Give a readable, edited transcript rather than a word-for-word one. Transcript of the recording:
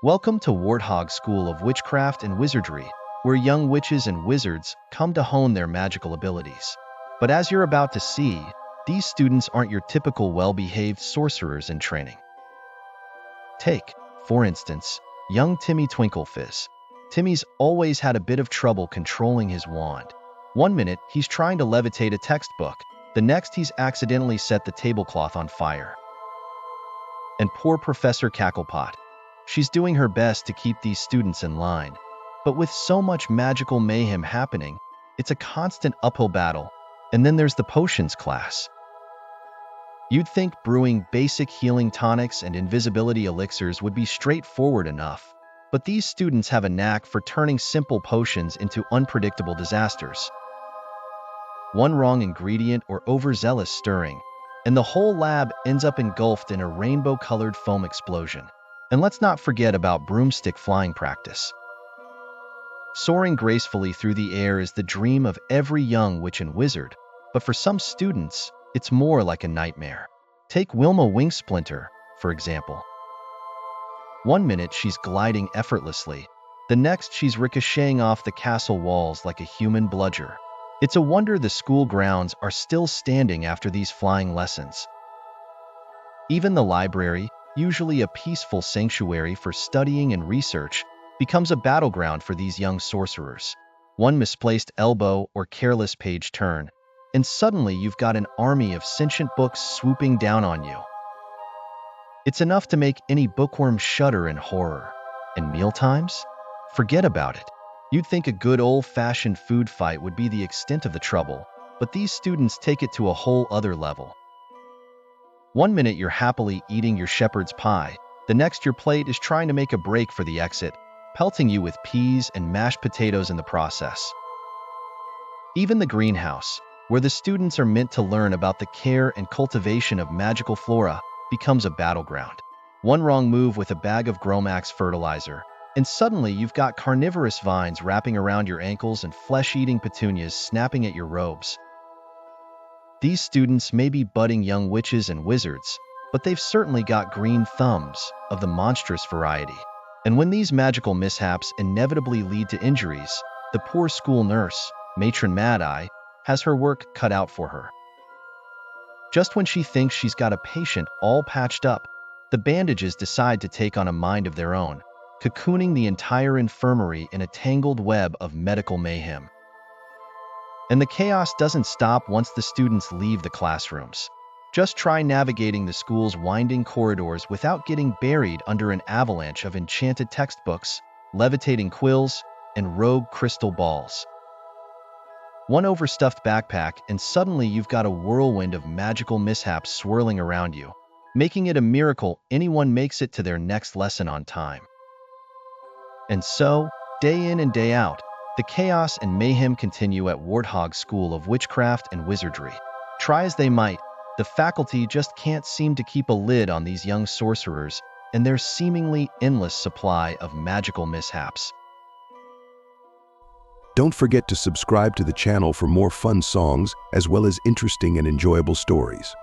Welcome to Warthog School of Witchcraft and Wizardry, where young witches and wizards come to hone their magical abilities. But as you're about to see, these students aren't your typical well-behaved sorcerers in training. Take, for instance, young Timmy Twinklefizz. Timmy's always had a bit of trouble controlling his wand. One minute, he's trying to levitate a textbook. The next, he's accidentally set the tablecloth on fire. And poor Professor Cacklepot. She's doing her best to keep these students in line. But with so much magical mayhem happening, it's a constant uphill battle. And then there's the potions class. You'd think brewing basic healing tonics and invisibility elixirs would be straightforward enough, but these students have a knack for turning simple potions into unpredictable disasters. One wrong ingredient or overzealous stirring, and the whole lab ends up engulfed in a rainbow-colored foam explosion. And let's not forget about broomstick flying practice. Soaring gracefully through the air is the dream of every young witch and wizard, but for some students, it's more like a nightmare. Take Wilma Wingsplinter, for example. One minute she's gliding effortlessly, the next she's ricocheting off the castle walls like a human bludger. It's a wonder the school grounds are still standing after these flying lessons. Even the library, usually a peaceful sanctuary for studying and research, becomes a battleground for these young sorcerers. One misplaced elbow or careless page turn, and suddenly you've got an army of sentient books swooping down on you. It's enough to make any bookworm shudder in horror. And mealtimes? Forget about it. You'd think a good old-fashioned food fight would be the extent of the trouble, but these students take it to a whole other level. One minute you're happily eating your shepherd's pie, the next your plate is trying to make a break for the exit, pelting you with peas and mashed potatoes in the process. Even the greenhouse, where the students are meant to learn about the care and cultivation of magical flora, becomes a battleground. One wrong move with a bag of Gromax fertilizer, and suddenly you've got carnivorous vines wrapping around your ankles and flesh-eating petunias snapping at your robes. These students may be budding young witches and wizards, but they've certainly got green thumbs of the monstrous variety. And when these magical mishaps inevitably lead to injuries, the poor school nurse, Matron Mad-Eye, has her work cut out for her. Just when she thinks she's got a patient all patched up, the bandages decide to take on a mind of their own, cocooning the entire infirmary in a tangled web of medical mayhem. And the chaos doesn't stop once the students leave the classrooms. Just try navigating the school's winding corridors without getting buried under an avalanche of enchanted textbooks, levitating quills, and rogue crystal balls. One overstuffed backpack, and suddenly you've got a whirlwind of magical mishaps swirling around you, making it a miracle anyone makes it to their next lesson on time. And so, day in and day out, the chaos and mayhem continue at Warthog School of Witchcraft and Wizardry. Try as they might, the faculty just can't seem to keep a lid on these young sorcerers and their seemingly endless supply of magical mishaps. Don't forget to subscribe to the channel for more fun songs as well as interesting and enjoyable stories.